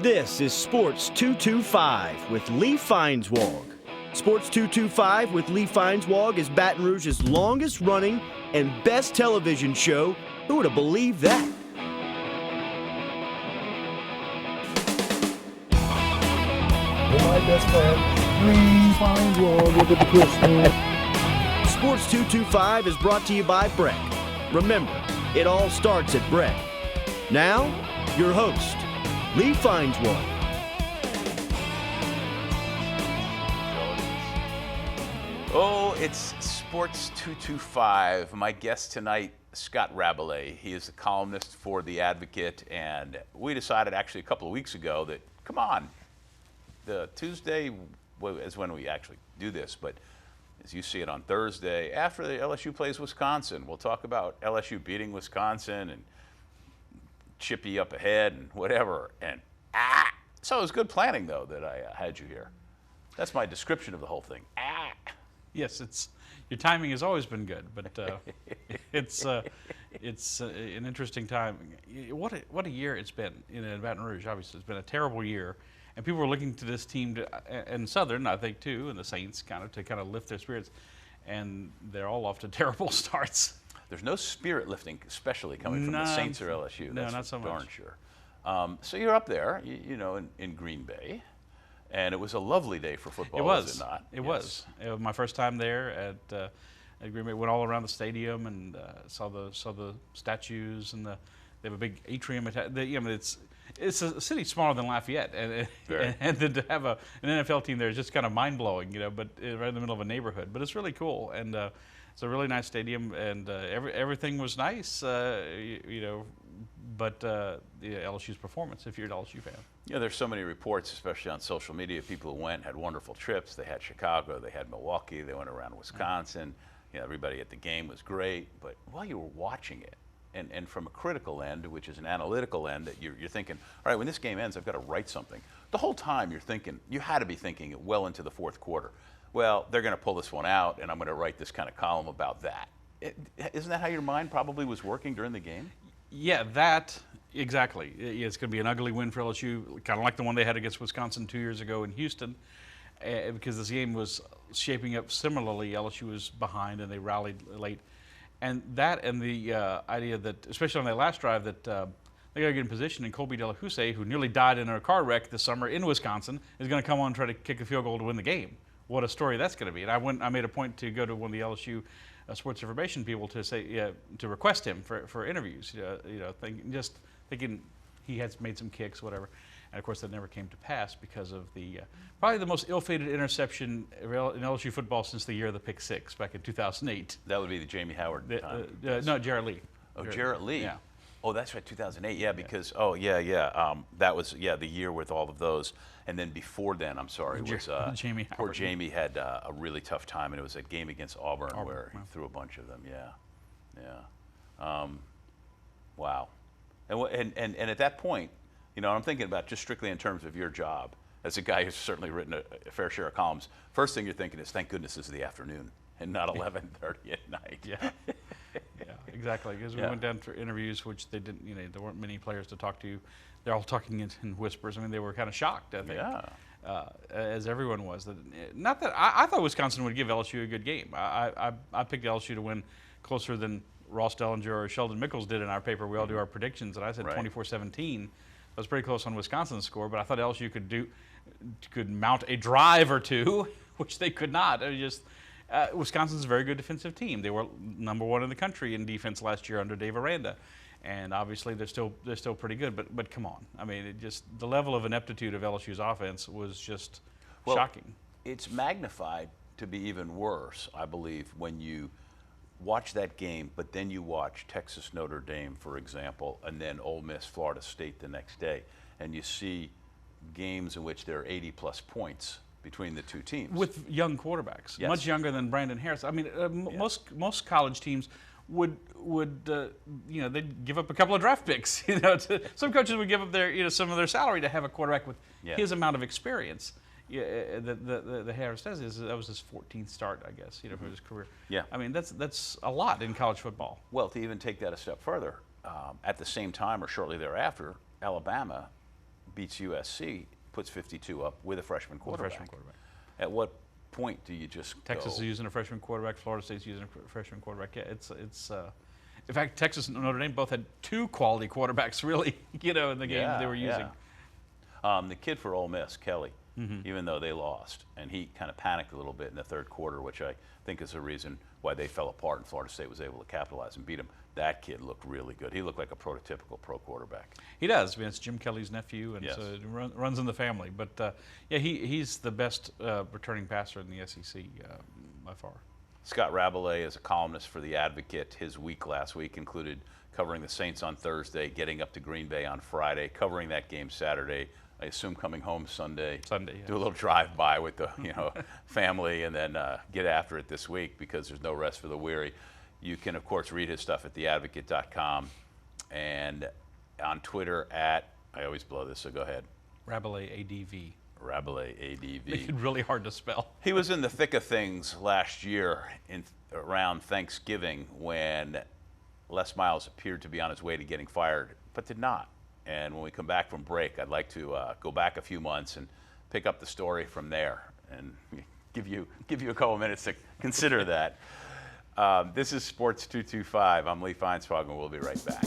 This is Sports 225 with Lee Feinswag. Sports 225 with Lee Feinswag is Baton Rouge's longest running and best television show. Who would have believed that? My best friend, Lee Feinswag, look at the Christmas. Sports 225 is brought to you by Breck. Remember, it all starts at Breck. Now, your host, Lee Feinswag. Oh, it's Sports 225. My guest tonight, Scott Rabalais. He is the columnist for The Advocate, and we decided actually a couple of weeks ago that, come on, the Tuesday is when we actually do this, but as you see it on Thursday, after the LSU plays Wisconsin, we'll talk about LSU beating Wisconsin and chippy up ahead and whatever. And so it was good planning, though, that I had you here. That's my description of the whole thing. Yes, your timing has always been good, but it's an interesting time. What a year it's been in Baton Rouge. Obviously, it's been a terrible year, and people were looking to this team and Southern, I think, too, and the Saints to lift their spirits, and they're all off to terrible starts. There's no spirit lifting, especially coming from the Saints or LSU. No, That's not so much. Darn sure. So you're up there, in Green Bay. And it was a lovely day for football, was it not? It was. It was my first time there at Green Bay. Went all around the stadium and saw the statues, and they have a big atrium. It's a city smaller than Lafayette, and then to have an NFL team there is just kind of mind blowing, But right in the middle of a neighborhood. But it's really cool, and it's a really nice stadium, and everything was nice, But LSU's performance, if you're an LSU fan. There's so many reports, especially on social media, people who went, had wonderful trips. They had Chicago, they had Milwaukee, they went around Wisconsin. Everybody at the game was great. But while you were watching it, and from a critical end, which is an analytical end, that you're thinking, all right, when this game ends, I've got to write something. The whole time you're thinking, you had to be thinking it well into the fourth quarter. Well, they're going to pull this one out, and I'm going to write this kind of column about that. Isn't that how your mind probably was working during the game? Yeah, that, exactly. It's going to be an ugly win for LSU, kind of like the one they had against Wisconsin 2 years ago in Houston, because this game was shaping up similarly. LSU was behind, and they rallied late. And that and the idea that, especially on that last drive, that they got to get in position, and Colby De La Houssaye, who nearly died in a car wreck this summer in Wisconsin, is going to come on and try to kick a field goal to win the game. What a story that's going to be. And I made a point to go to one of the LSU sports information people to say, to request him for interviews, thinking he had made some kicks, whatever. And of course, that never came to pass because of the probably the most ill-fated interception in LSU football since the year of the pick six back in 2008. That would be the Jamie Howard time. No, Jarrett Lee. Oh, Jarrett Lee. Yeah. Oh, that's right, 2008. Yeah, because that was the year with all of those. And then before then, I'm sorry, it was Jamie poor Howard. Jamie had a really tough time, and it was a game against Auburn where he threw a bunch of them. Wow. And at that point, I'm thinking about just strictly in terms of your job as a guy who's certainly written a fair share of columns. First thing you're thinking is, thank goodness this is the afternoon and not 11:30 at night. Yeah. Yeah, exactly. Because we went down for interviews, which they didn't. There weren't many players to talk to. They're all talking in whispers. I mean, they were kind of shocked, I think, as everyone was. Not that I thought Wisconsin would give LSU a good game. I picked LSU to win closer than Ross Dellinger or Sheldon Mickles did in our paper. We all do our predictions, and I said 24-17. I was pretty close on Wisconsin's score, but I thought LSU could mount a drive or two, which they could not. It was just Wisconsin's a very good defensive team. They were number one in the country in defense last year under Dave Aranda. And obviously they're still pretty good, but come on. I mean, the level of ineptitude of LSU's offense was just shocking. It's magnified to be even worse, I believe, when you watch that game, but then you watch Texas Notre Dame, for example, and then Ole Miss Florida State the next day, and you see games in which there are 80-plus points between the two teams with young quarterbacks, much younger than Brandon Harris. I mean, most college teams would they'd give up a couple of draft picks. Some coaches would give up their some of their salary to have a quarterback with his amount of experience. The Harris does that was his 14th start, I guess, for his career. Yeah. I mean, that's a lot in college football. Well, to even take that a step further, at the same time or shortly thereafter, Alabama beats USC, puts 52 up with a freshman quarterback. At what point do you just Texas go? is using a freshman quarterback. Florida State's using a freshman quarterback. Yeah, it's. In fact, Texas and Notre Dame both had two quality quarterbacks, really, in the game they were using. The kid for Ole Miss, Kelly, even though they lost, and he kind of panicked a little bit in the third quarter, which I think is the reason why they fell apart and Florida State was able to capitalize and beat him. That kid looked really good. He looked like a prototypical pro quarterback. He does. I mean, it's Jim Kelly's nephew, and Yes. so it runs in the family. But, he's the best returning passer in the SEC by far. Scott Rabalais is a columnist for The Advocate. His week last week included covering the Saints on Thursday, getting up to Green Bay on Friday, covering that game Saturday, I assume coming home Sunday. Yeah. Do a little drive-by with the family, and then get after it this week because there's no rest for the weary. You can, of course, read his stuff at theadvocate.com and on Twitter at, I always blow this, so go ahead. Rabalais, ADV. Rabalais, ADV. Make it really hard to spell. He was in the thick of things last year around Thanksgiving when Les Miles appeared to be on his way to getting fired, but did not. And when we come back from break, I'd like to go back a few months and pick up the story from there and give you a couple minutes to consider that. This is Sports 225. I'm Lee Feinswag, and we'll be right back.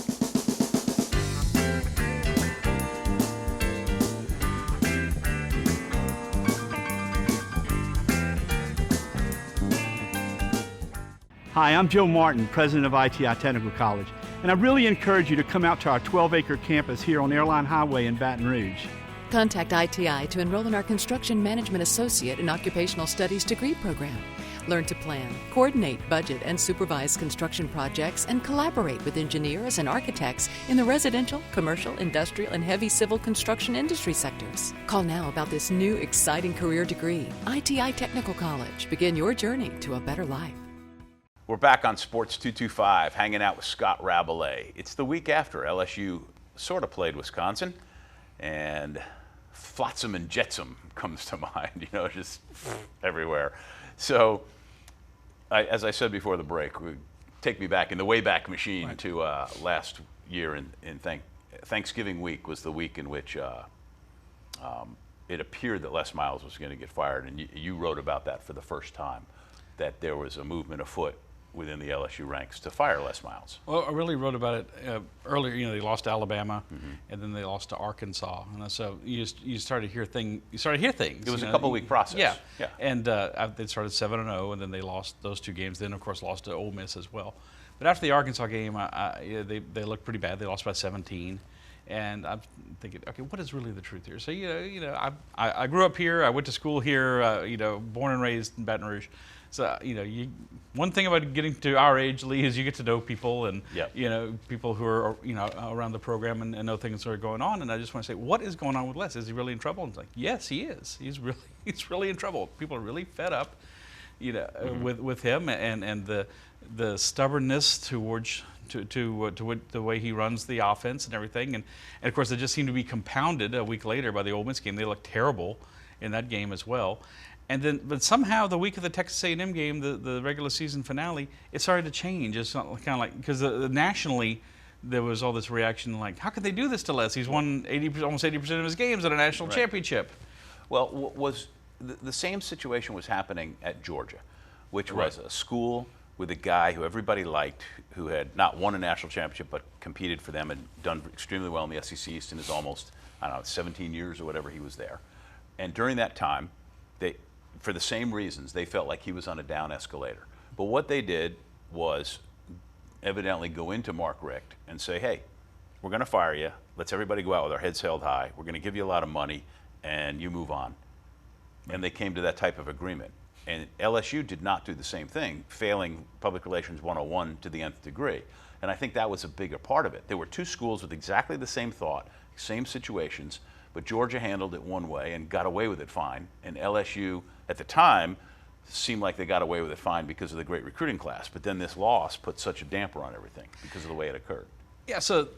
Hi, I'm Joe Martin, president of ITI Technical College, and I really encourage you to come out to our 12-acre campus here on Airline Highway in Baton Rouge. Contact ITI to enroll in our Construction Management Associate and Occupational Studies degree program. Learn to plan, coordinate, budget, and supervise construction projects and collaborate with engineers and architects in the residential, commercial, industrial, and heavy civil construction industry sectors. Call now about this new, exciting career degree. ITI Technical College. Begin your journey to a better life. We're back on Sports 225, hanging out with Scott Rabalais. It's the week after LSU sort of played Wisconsin, and Flotsam and Jetsam comes to mind, just everywhere. So, as I said before the break, take me back in the Wayback Machine to last year in Thanksgiving week was the week in which it appeared that Les Miles was going to get fired, and you wrote about that for the first time, that there was a movement afoot within the LSU ranks to fire Les Miles. Well, I really wrote about it earlier. They lost to Alabama, and then they lost to Arkansas, and so you started to hear things. It was a couple-week process. Yeah. And they started 7-0, and then they lost those two games. Then, of course, lost to Ole Miss as well. But after the Arkansas game, they looked pretty bad. They lost by 17. And I'm thinking, okay, what is really the truth here? So I grew up here. I went to school here. Born and raised in Baton Rouge. So one thing about getting to our age, Lee, is you get to know people and people who are around the program and know things that are going on. And I just want to say, what is going on with Les? Is he really in trouble? And it's like, yes, he is. He's really in trouble. People are really fed up, with him and the stubbornness towards the way he runs the offense and everything. And of course, it just seemed to be compounded a week later by the Ole Miss game. They looked terrible in that game as well. And then, but somehow the week of the Texas A&M game, the regular season finale, it started to change. It's not kind of like, because nationally there was all this reaction like, how could they do this to Les? He's won almost 80% of his games at a national championship. Well, the same situation was happening at Georgia, which was a school with a guy who everybody liked, who had not won a national championship but competed for them and done extremely well in the SEC East in his almost, 17 years or whatever he was there. And during that time, for the same reasons, they felt like he was on a down escalator. But what they did was evidently go into Mark Richt and say, hey, we're going to fire you. Let's everybody go out with our heads held high. We're going to give you a lot of money, and you move on. And they came to that type of agreement. And LSU did not do the same thing, failing Public Relations 101 to the nth degree. And I think that was a bigger part of it. There were two schools with exactly the same thought, same situations, but Georgia handled it one way and got away with it fine. And LSU, at the time, seemed like they got away with it fine because of the great recruiting class. But then this loss put such a damper on everything because of the way it occurred. Yeah, so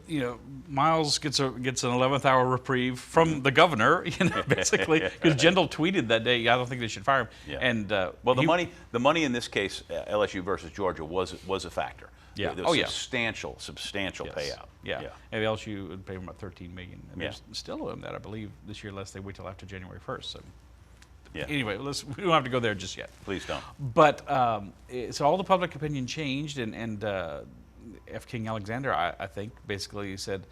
Miles gets an 11th hour reprieve from the governor, basically, because Jindal tweeted that day, I don't think they should fire him. Yeah. And well, the money in this case, LSU versus Georgia, was a factor. Yeah. There was Oh, yeah. substantial Yes. payout. Yeah. And LSU would pay him about $13 million. And Yeah. they're still owe him that, I believe, this year, unless they wait till after January 1st. So Yeah. anyway, we don't have to go there just yet. Please don't. But so all the public opinion changed, and F. King Alexander, I think, basically said,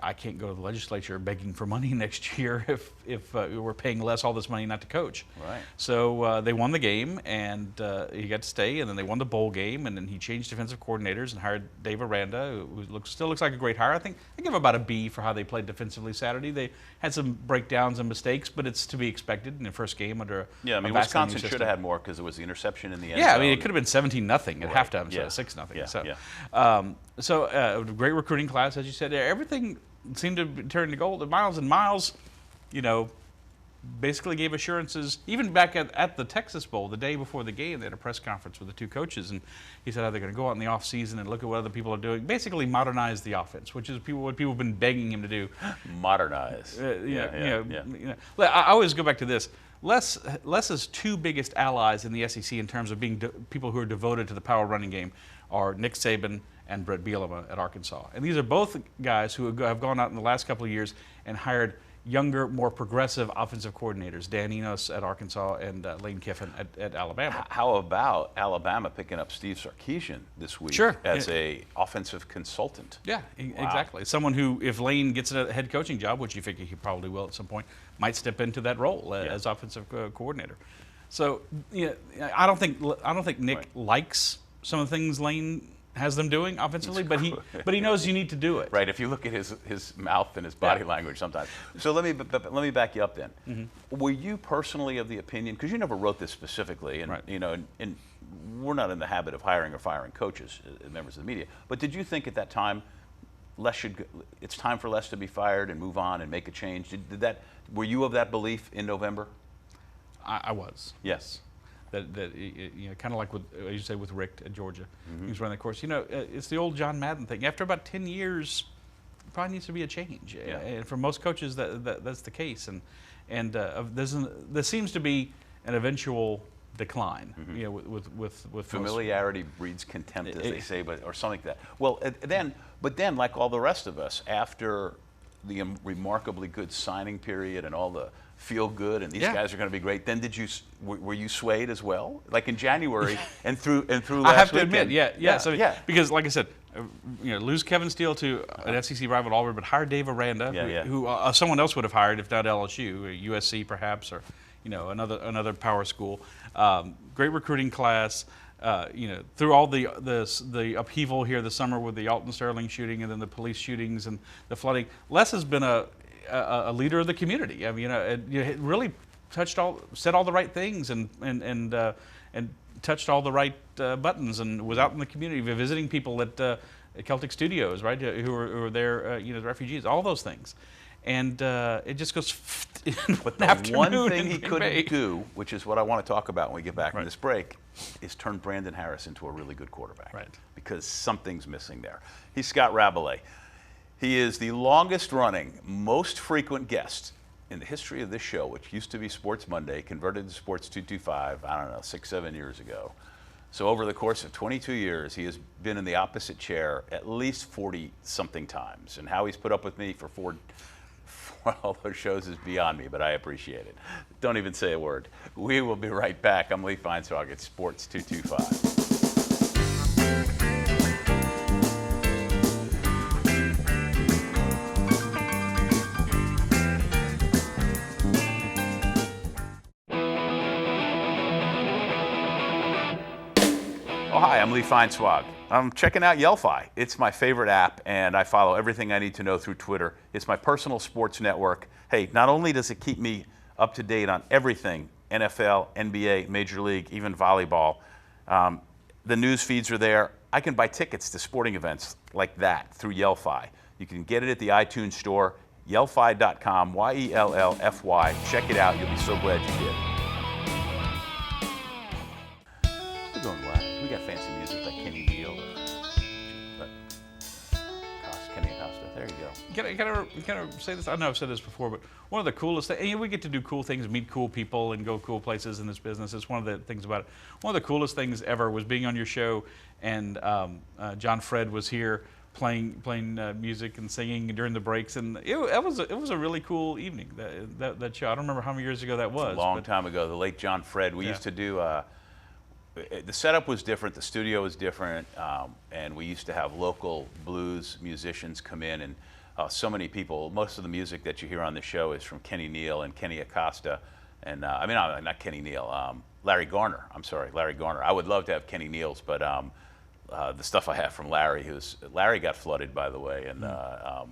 I can't go to the legislature begging for money next year if we're paying Les all this money not to coach. Right. So they won the game, and he got to stay, and then they won the bowl game, and then he changed defensive coordinators and hired Dave Aranda, who still looks like a great hire. I think I give him about a B for how they played defensively Saturday. They had some breakdowns and mistakes, but it's to be expected in their first game under Yeah, I mean, a vastly new Wisconsin should system. have had more because there was the interception in the end Yeah, I zone. mean, it could have been 17-0 at Right. halftime instead Yeah. of 6-0. Yeah, So, yeah. Great recruiting class, as you said. Everything seemed to turn to gold. And Miles, basically gave assurances, even back at the Texas Bowl, the day before the game, they had a press conference with the two coaches, and he said how they're going to go out in the offseason and look at what other people are doing, basically modernize the offense, which is what people have been begging him to do. Modernize. I always go back to this. Les's two biggest allies in the SEC in terms of being people who are devoted to the power running game are Nick Saban and Brett Bielema at Arkansas. And these are both guys who have gone out in the last couple of years and hired younger, more progressive offensive coordinators, Dan Enos at Arkansas and Lane Kiffin at Alabama. How about Alabama picking up Steve Sarkisian this week Sure. as a offensive consultant? Yeah, exactly. Someone who, if Lane gets a head coaching job, which you figure he probably will at some point, might step into that role as offensive coordinator. So, I don't think Nick likes some of the things Lane has them doing offensively, but he knows you need to do it. Right. If you look at his mouth and his body language sometimes. So let me back you up then. Mm-hmm. Were you personally of the opinion, because you never wrote this specifically, and Right. and we're not in the habit of hiring or firing coaches, members of the media, but did you think at that time it's time for Les to be fired and move on and make a change? Were you of that belief in November? I was. Yes. That kind of like as you say with Rick at Georgia, he was running the course. It's the old John Madden thing. After about 10 years, it probably needs to be a change. Yeah. And for most coaches, that's the case. And there seems to be an eventual decline. With Familiarity breeds contempt, as they say, or something like that. Well, but then, like all the rest of us, after the remarkably good signing period and all the feel good and these guys are going to be great, then were you swayed as well, like in January and through last I have to weekend? admit, because like I said, lose Kevin Steele to an SEC rival Auburn, but hire Dave Aranda, who someone else would have hired if not LSU, USC perhaps, or another power school. Great recruiting class. Through all the upheaval here this summer with the Alton Sterling shooting and then the police shootings and the flooding, Les has been a leader of the community. I mean, it really said all the right things and touched all the right buttons and was out in the community visiting people at Celtic Studios, right, who are there, the refugees, all those things. And it just goes But the one thing he couldn't do, which is what I want to talk about when we get back from this break, is turn Brandon Harris into a really good quarterback. Right. Because something's missing there. He's Scott Rabalais. He is the longest running, most frequent guest in the history of this show, which used to be Sports Monday, converted to Sports 225, 6-7 years ago. So over the course of 22 years, he has been in the opposite chair at least 40-something times. And how he's put up with me for all those shows is beyond me, but I appreciate it. Don't even say a word. We will be right back. I'm Lee Feinswag at Sports 225. Oh, hi, I'm Lee Feinswag. I'm checking out Yelphi. It's my favorite app, and I follow everything I need to know through Twitter. It's my personal sports network. Hey, not only does it keep me up to date on everything, NFL, NBA, Major League, even volleyball, the news feeds are there. I can buy tickets to sporting events like that through Yelphi. You can get it at the iTunes store, yelphi.com, YELLFY. Check it out. You'll be so glad you did. We're going live. We got fancy music like Kenny Neal or Kenny Acosta. There you go. Can I say this? I know I've said this before, but one of the coolest things, and we get to do cool things, meet cool people, and go cool places in this business. It's one of the things about it. One of the coolest things ever was being on your show, and John Fred was here playing music and singing during the breaks, and it was a really cool evening. That show. I don't remember how many years ago that was. A long time ago, the late John Fred. We used to do. The setup was different, the studio was different, and we used to have local blues musicians come in, and so many people. Most of the music that you hear on the show is from Kenny Neal and Kenny Acosta, and not Kenny Neal, Larry Garner. I'm sorry, Larry Garner. I would love to have Kenny Neal's, but the stuff I have from Larry, Larry got flooded, by the way, and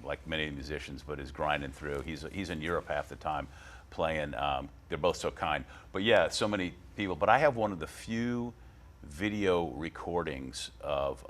like many musicians, but is grinding through. He's in Europe half the time playing. They're both so kind. But yeah, so many people. But I have one of the few video recordings of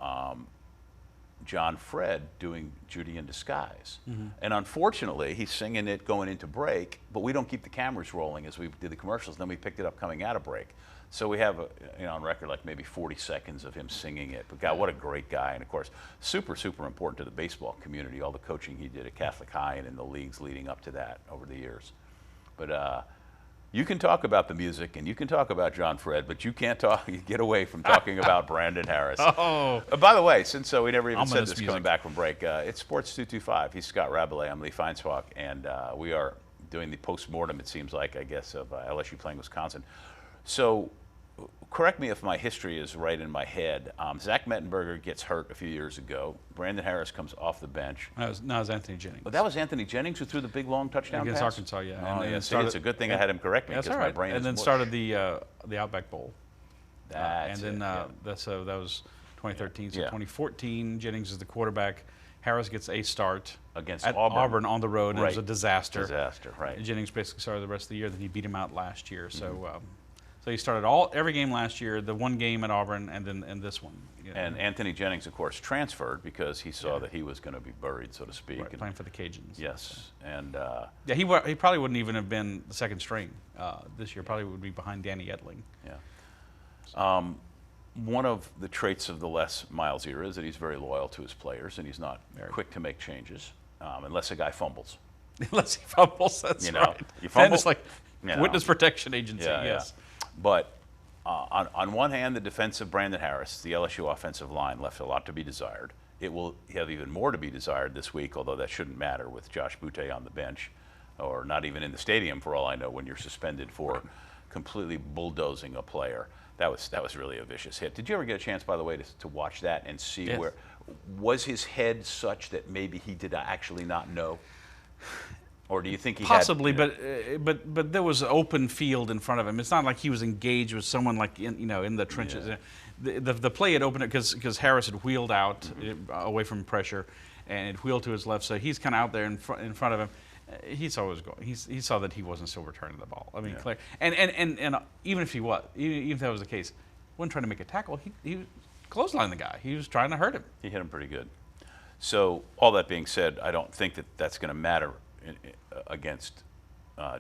John Fred doing Judy in Disguise. And unfortunately, he's singing it going into break, but we don't keep the cameras rolling as we did the commercials. Then we picked it up coming out of break. So we have, on record, like maybe 40 seconds of him singing it. But God, what a great guy. And of course, super, super important to the baseball community, all the coaching he did at Catholic High and in the leagues leading up to that over the years. But you can talk about the music and you can talk about John Fred, but you can't get away from talking about Brandon Harris. By the way, since we never even said this coming back from break, it's Sports 225. He's Scott Rabalais. I'm Lee Feinswalk, and we are doing the post-mortem, it seems like, I guess, of LSU playing Wisconsin. So correct me if my history is right in my head. Zach Mettenberger gets hurt a few years ago. Brandon Harris comes off the bench. No, it was Anthony Jennings. But that was Anthony Jennings who threw the big long touchdown against pass? Arkansas, yeah. Oh, yeah. It's a good thing I had him correct me, because my brain and then mush. started the Outback Bowl. That's and then it, that was 2013. So Yeah. 2014, Jennings is the quarterback. Harris gets a start Against at Auburn. on the road, and it was a disaster. Disaster, right. And Jennings basically started the rest of the year. Then he beat him out last year. So he started every game last year, the one game at Auburn, and this one. And Anthony Jennings, of course, transferred because he saw that he was going to be buried, so to speak. Right, playing for the Cajuns. Yes, and yeah, he probably wouldn't even have been the second string this year. Probably would be behind Danny Etling. yeah. One of the traits of the Les Miles era is that he's very loyal to his players, and he's not quick to make changes, unless a guy fumbles. Unless he fumbles, that's right. You fumble, then it's like witness protection agency. Yeah, yes. yeah. But on one hand, the defense of Brandon Harris, the LSU offensive line, left a lot to be desired. It will have even more to be desired this week, although that shouldn't matter with Josh Butte on the bench, or not even in the stadium for all I know, when you're suspended for completely bulldozing a player. That was really a vicious hit. Did you ever get a chance, by the way, to watch that and see where was his head such that maybe he did actually not know? Or do you think he possibly, had, but there was open field in front of him. It's not like he was engaged with someone like in the trenches. Yeah. The play had opened it because Harris had wheeled out away from pressure, and it wheeled to his left. So he's kind of out there in front of him. He saw what was going. He saw that he wasn't still returning the ball. I mean, clear. And even if he was, even if that was the case, wasn't trying to make a tackle. He clotheslined the guy. He was trying to hurt him. He hit him pretty good. So all that being said, I don't think that's going to matter against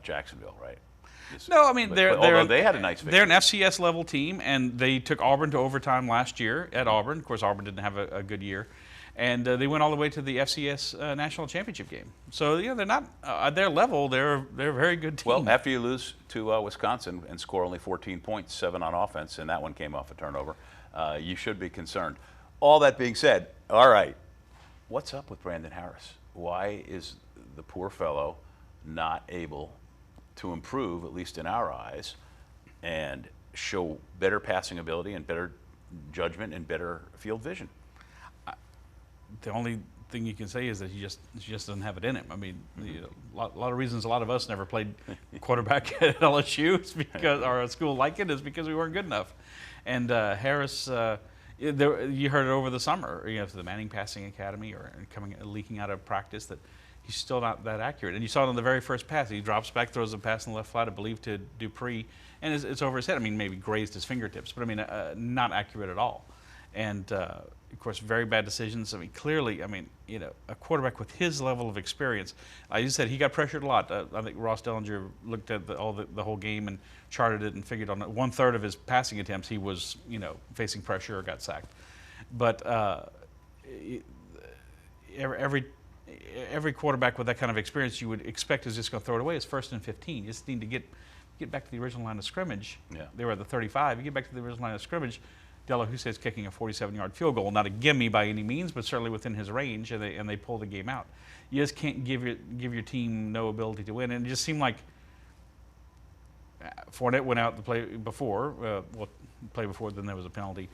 Jacksonville, right? No, I mean although they had a nice victory. They're an FCS level team, and they took Auburn to overtime last year at Auburn. Of course, Auburn didn't have a good year, and they went all the way to the FCS national championship game. So they're not at their level. They're a very good team. Well, after you lose to Wisconsin and score only 14 points, 7 on offense, and that one came off a turnover, you should be concerned. All that being said, all right, what's up with Brandon Harris? Why is the poor fellow not able to improve, at least in our eyes, and show better passing ability and better judgment and better field vision? The only thing you can say is that he just doesn't have it in him. I mean, a lot of reasons a lot of us never played quarterback at LSU is because, or a school like it, is because we weren't good enough. And Harris, you heard it over the summer, to the Manning Passing Academy, or leaking out of practice that he's still not that accurate. And you saw it on the very first pass. He drops back, throws a pass in the left flat, I believe, to Dupree, and it's over his head. I mean, maybe grazed his fingertips, but I mean, not accurate at all. And of course, very bad decisions. I mean, clearly, a quarterback with his level of experience, like you said, he got pressured a lot. I think Ross Dellinger looked at the whole game and charted it and figured on 1/3 of his passing attempts he was, facing pressure or got sacked. But every quarterback with that kind of experience you would expect is just going to throw it away. It's 1st and 15. You just need to get back to the original line of scrimmage. Yeah. They were at the 35. You get back to the original line of scrimmage. Delahousette's kicking a 47-yard field goal, not a gimme by any means, but certainly within his range, and they pull the game out. You just can't give your team no ability to win, and it just seemed like Fournette went out the play before. Then there was a penalty.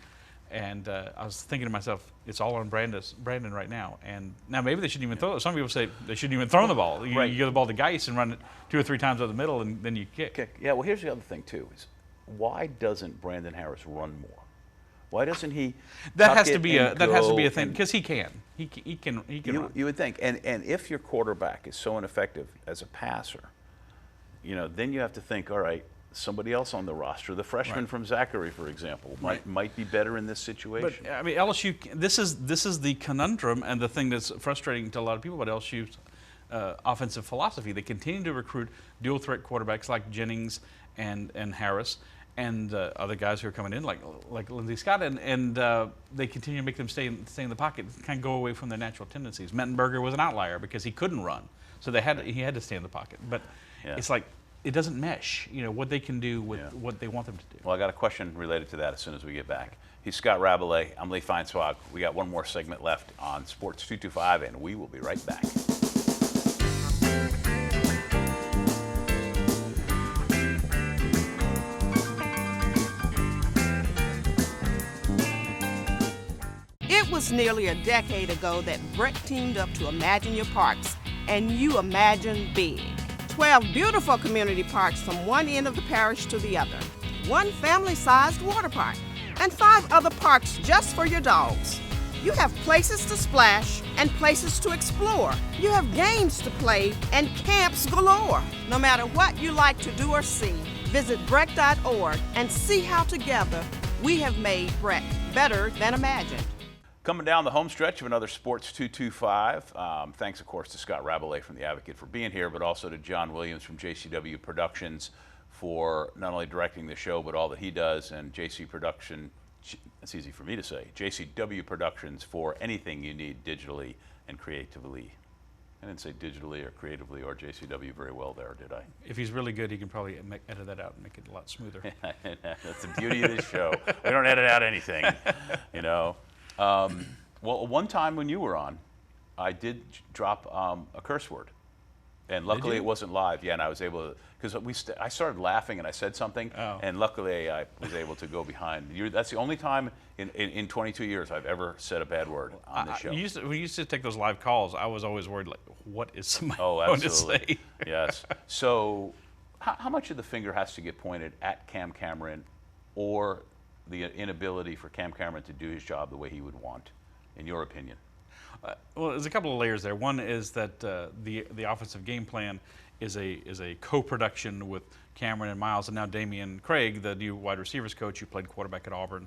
And I was thinking to myself, it's all on Brandon right now. And now maybe they shouldn't even throw it. Some people say they shouldn't even throw the ball. You give the ball to Geis and run it 2 or 3 times over the middle, and then you kick. Yeah, well, here's the other thing, too, is why doesn't Brandon Harris run more? Why doesn't he That has to be a thing, because he can. He can run. You would think. And if your quarterback is so ineffective as a passer, then you have to think, all right, somebody else on the roster, the freshman from Zachary, for example, might be better in this situation. But I mean, LSU. This is the conundrum and the thing that's frustrating to a lot of people about LSU's offensive philosophy. They continue to recruit dual threat quarterbacks like Jennings and Harris and other guys who are coming in like Lindsey Scott, and they continue to make them stay in the pocket, kind of go away from their natural tendencies. Mettenberger was an outlier because he couldn't run, so he had to stay in the pocket. But it's like, it doesn't mesh, what they can do with what they want them to do. Well, I got a question related to that as soon as we get back. He's Scott Rabalais. I'm Lee Feinswag. We got one more segment left on Sports 225, and we will be right back. It was nearly a decade ago that Brett teamed up to Imagine Your Parks, and you imagined big. 12 beautiful community parks from one end of the parish to the other, 1 family-sized water park, and 5 other parks just for your dogs. You have places to splash and places to explore. You have games to play and camps galore. No matter what you like to do or see, visit Breck.org and see how together we have made Breck better than imagined. Coming down the home stretch of another Sports 225. Thanks, of course, to Scott Rabalais from The Advocate for being here, but also to John Williams from JCW Productions for not only directing the show, but all that he does, and JC Production, it's easy for me to say, JCW Productions for anything you need digitally and creatively. I didn't say digitally or creatively or JCW very well there, did I? If he's really good, he can probably edit that out and make it a lot smoother. That's the beauty of this show. We don't edit out anything, Well, one time when you were on, I did drop a curse word, and luckily it wasn't live. Yeah, and I was able to, because I started laughing and I said something, and luckily I was able to go behind. That's the only time in 22 years I've ever said a bad word on this show. We used to take those live calls. I was always worried, like, what is somebody going to say? Yes. So, how much of the finger has to get pointed at Cam Cameron, or the inability for Cam Cameron to do his job the way he would want, in your opinion? Well, there's a couple of layers there. One is that the offensive game plan is a co-production with Cameron and Miles, and now Damian Craig, the new wide receivers coach who played quarterback at Auburn,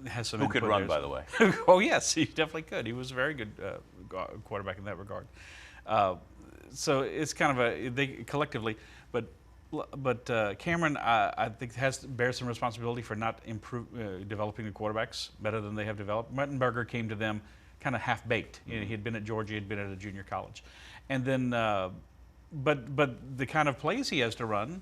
has some. Who could run, by the way? Oh yes, he definitely could. He was a very good quarterback in that regard. So it's kind of they collectively, but Cameron, I think, bears some responsibility for not developing the quarterbacks better than they have developed. Mettenberger came to them kind of half-baked. He had been at Georgia, he had been at a junior college. And then, but the kind of plays he has to run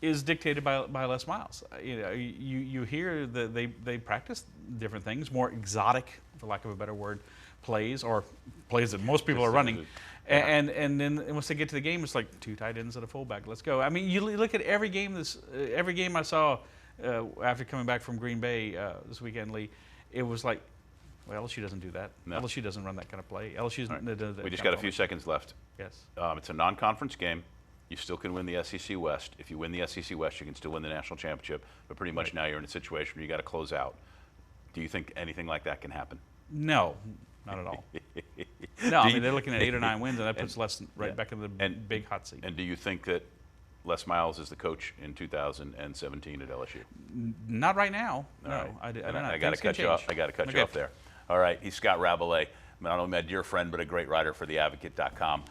is dictated by Les Miles. You hear that they practice different things, more exotic, for lack of a better word, plays, or plays that most people are running. And then once they get to the game, it's like 2 tight ends and a fullback. Let's go. I mean, you look at every game I saw after coming back from Green Bay this weekend, Lee. It was like, well, LSU doesn't do that. No. LSU doesn't run that kind of play. LSU's We just got a few seconds left. Yes. It's a non-conference game. You still can win the SEC West. If you win the SEC West, you can still win the national championship. But pretty much now you're in a situation where you got to close out. Do you think anything like that can happen? No, not at all. No, I mean, they're looking at 8 or 9 wins, and that puts Les back in the big hot seat. And do you think that Les Miles is the coach in 2017 at LSU? Not right now. All no, right. I don't know. I got to cut you off. I got to cut you off there. All right, he's Scott Rabalais, not only my dear friend, but a great writer for theadvocate.com,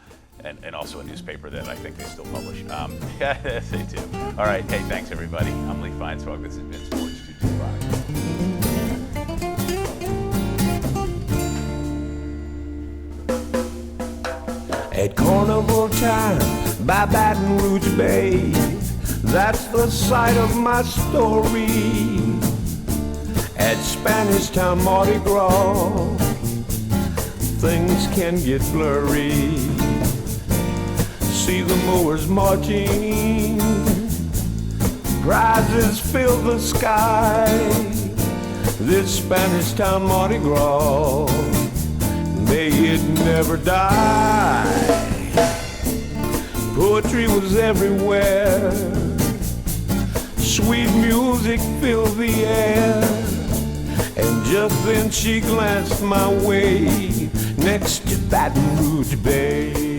and also a newspaper that I think they still publish. Yes, they do. All right, hey, thanks, everybody. I'm Lee Feinswag. This has been Sports 225. at carnival time by Baton Rouge Bay. That's the site of my story. At Spanish Town Mardi Gras, things can get blurry. See the mowers marching, prizes fill the sky. This Spanish Town Mardi Gras, may it never die. Poetry was everywhere, sweet music filled the air, and just then she glanced my way next to Baton Rouge Bay.